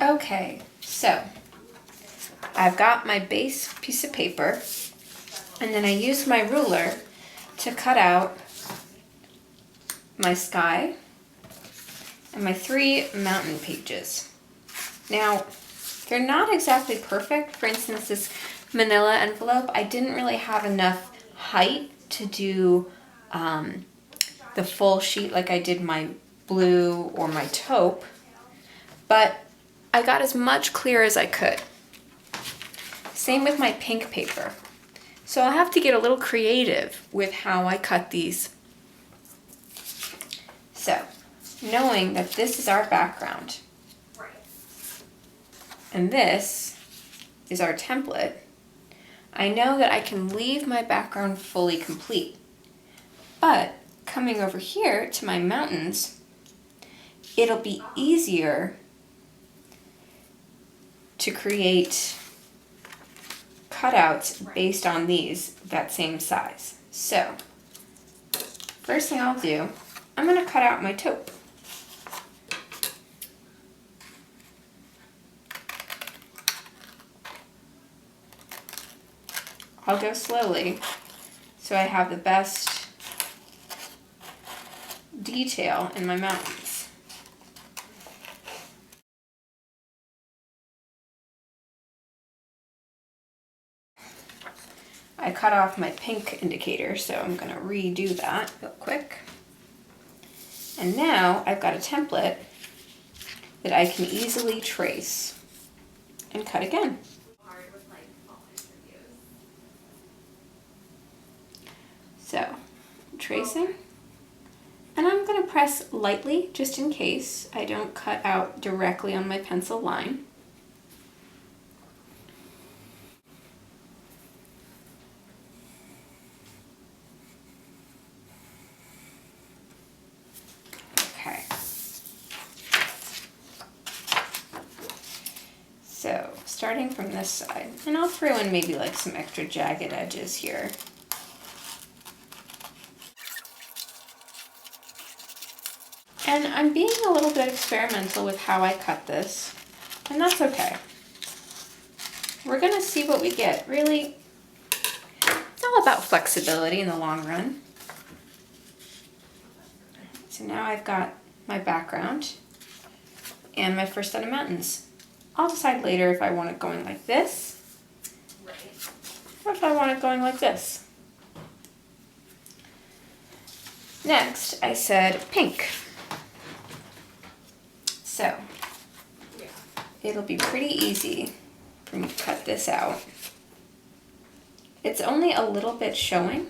Okay, so I've got my base piece of paper, and then I used my ruler to cut out my sky and my 3 mountain pages. Now, they're not exactly perfect. For instance, this manila envelope, I didn't really have enough height to do the full sheet like I did my blue or my taupe, but I got as much clear as I could. Same with my pink paper. So I'll have to get a little creative with how I cut these. So, knowing that this is our background, and this is our template, I know that I can leave my background fully complete. But coming over here to my mountains, it'll be easier to create cutouts based on these that same size. So, first thing I'll do, I'm going to cut out my taupe. I'll go slowly so I have the best detail in my mountains. I cut off my pink indicator, so I'm going to redo that real quick. And now I've got a template that I can easily trace and cut again. So, tracing, and I'm going to press lightly just in case I don't cut out directly on my pencil line. Okay. So, starting from this side, and I'll throw in maybe like some extra jagged edges here. And I'm being a little bit experimental with how I cut this, and that's okay. We're gonna see what we get. Really, it's all about flexibility in the long run. So now I've got my background and my first set of mountains. I'll decide later if I want it going like this, or if I want it going like this. Next, I said pink. So, it'll be pretty easy for me to cut this out. It's only a little bit showing,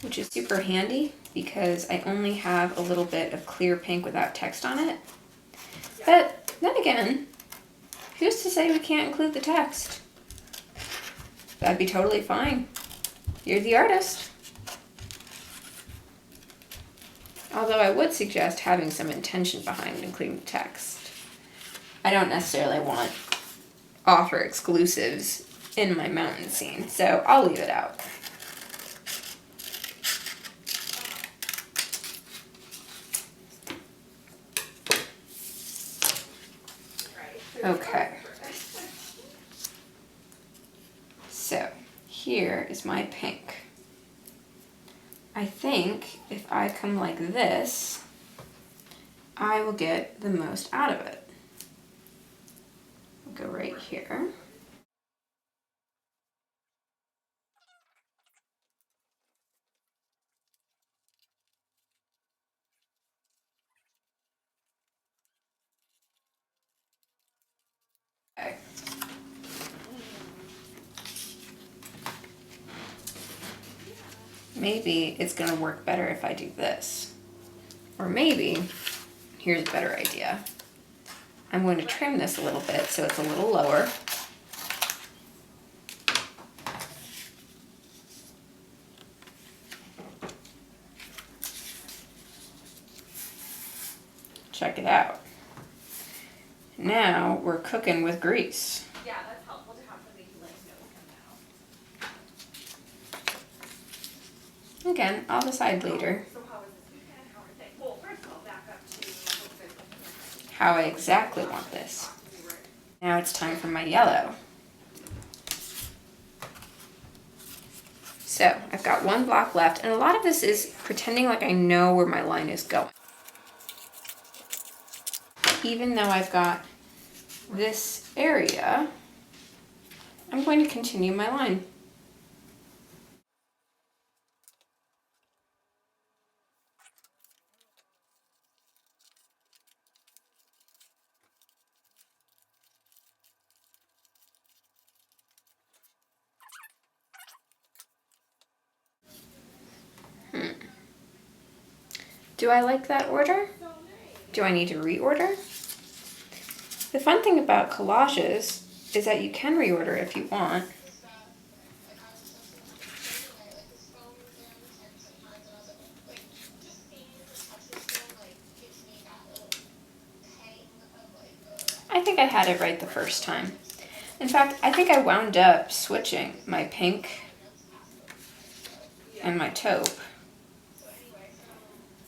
which is super handy because I only have a little bit of clear pink without text on it. But then again, who's to say we can't include the text? That'd be totally fine. You're the artist. Although I would suggest having some intention behind including the text. I don't necessarily want author exclusives in my mountain scene, so I'll leave it out. Okay. So, here is my pink. I think if I come like this, I will get the most out of it. I'll go right here. Okay. Maybe it's going to work better if I do this. Or maybe, here's a better idea. I'm going to trim this a little bit so it's a little lower. Check it out. Now we're cooking with grease. Yeah, that's helpful to have somebody who like knows them now. Again, I'll decide later. So how was this weekend? How are things? Well, first of all, back up to how I exactly want this. Now it's time for my yellow. So I've got one block left, and a lot of this is pretending like I know where my line is going. Even though I've got this area, I'm going to continue my line. Do I like that order? Do I need to reorder? The fun thing about collages is that you can reorder if you want. I think I had it right the first time. In fact, I think I wound up switching my pink and my taupe.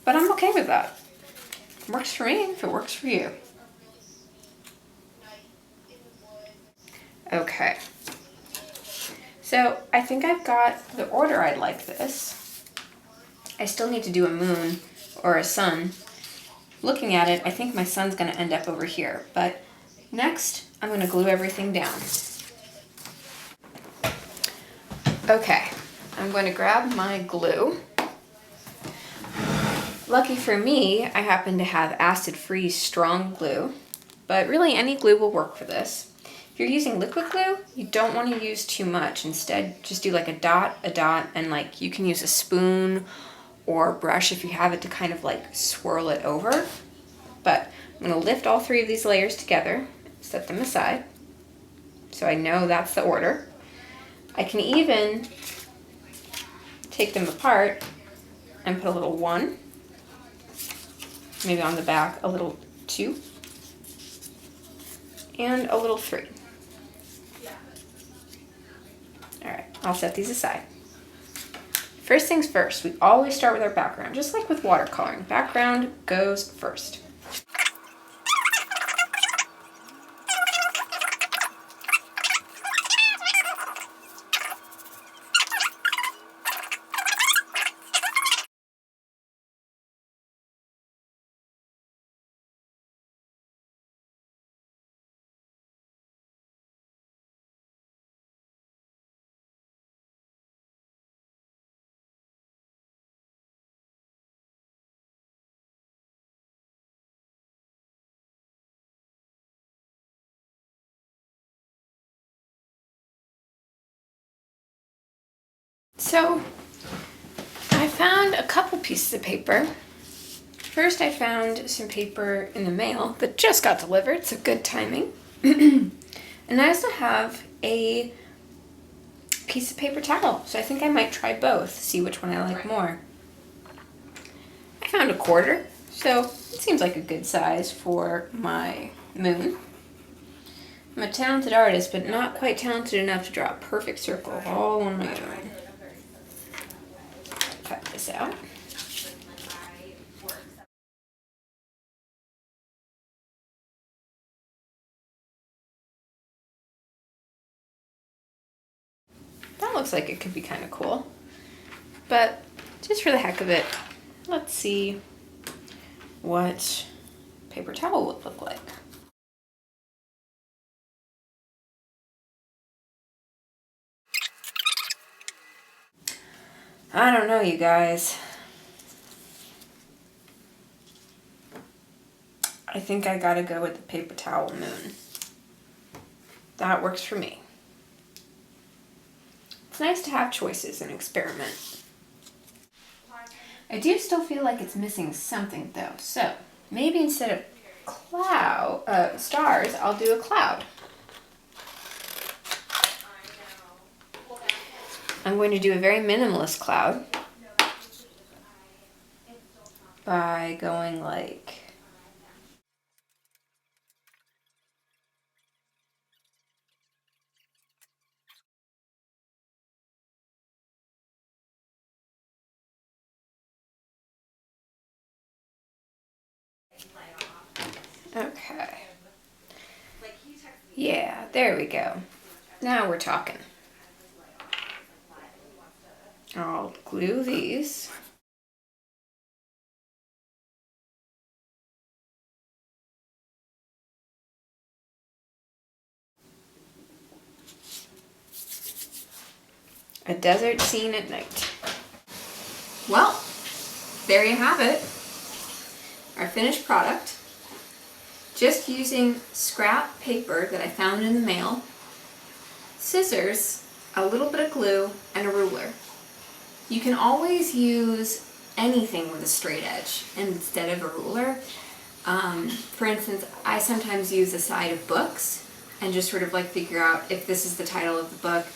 But I'm okay with that. Works for me if it works for you. Okay. So I think I've got the order I'd like this. I still need to do a moon or a sun. Looking at it, I think my sun's going to end up over here. But next, I'm going to glue everything down. Okay, I'm going to grab my glue. Lucky for me, I happen to have acid-free strong glue, but really any glue will work for this. If you're using liquid glue, you don't want to use too much. Instead, just do like a dot, and like you can use a spoon or a brush if you have it to kind of like swirl it over. But I'm going to lift all three of these layers together, set them aside, so I know that's the order. I can even take them apart and put a little 1, maybe on the back, a little 2, and a little 3. All right, I'll set these aside. First things first, we always start with our background, just like with watercoloring. Background goes first. So I found a couple pieces of paper. First, I found some paper in the mail that just got delivered, so good timing. And I also have a piece of paper towel, so I think I might try both, see which one I like more. I found a 1/4, so it seems like a good size for my moon. I'm a talented artist, but not quite talented enough to draw a perfect circle all on my own. Cut this out. That looks like it could be kind of cool. But just for the heck of it, let's see what paper towel would look like. I don't know, you guys. I think I gotta go with the paper towel moon. That works for me. It's nice to have choices and experiment. I do still feel like it's missing something though, so maybe instead of stars, I'll do a cloud. I'm going to do a very minimalist cloud by going like okay. Yeah, there we go. Now we're talking. I'll glue these. A desert scene at night. Well, there you have it. Our finished product. Just using scrap paper that I found in the mail, scissors, a little bit of glue, and a ruler. You can always use anything with a straight edge instead of a ruler. For instance, I sometimes use a side of books and just sort of like figure out if this is the title of the book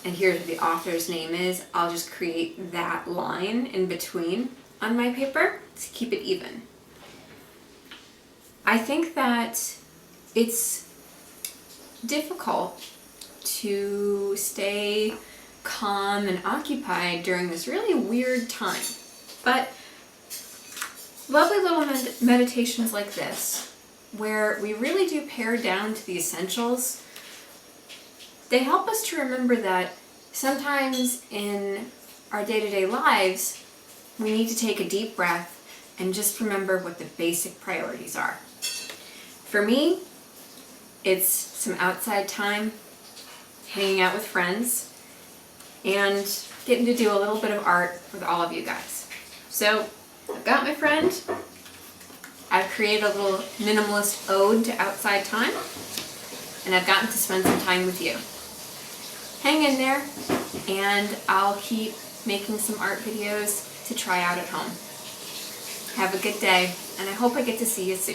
and here's what the author's name is. I'll just create that line in between on my paper to keep it even. I think that it's difficult to stay calm and occupied during this really weird time. But lovely little meditations like this, where we really do pare down to the essentials, they help us to remember that sometimes in our day-to-day lives, we need to take a deep breath and just remember what the basic priorities are. For me, it's some outside time, hanging out with friends, and getting to do a little bit of art with all of you guys. So I've got my friend. I've created a little minimalist ode to outside time, and I've gotten to spend some time with you. Hang in there, and I'll keep making some art videos to try out at home. Have a good day, and I hope I get to see you soon.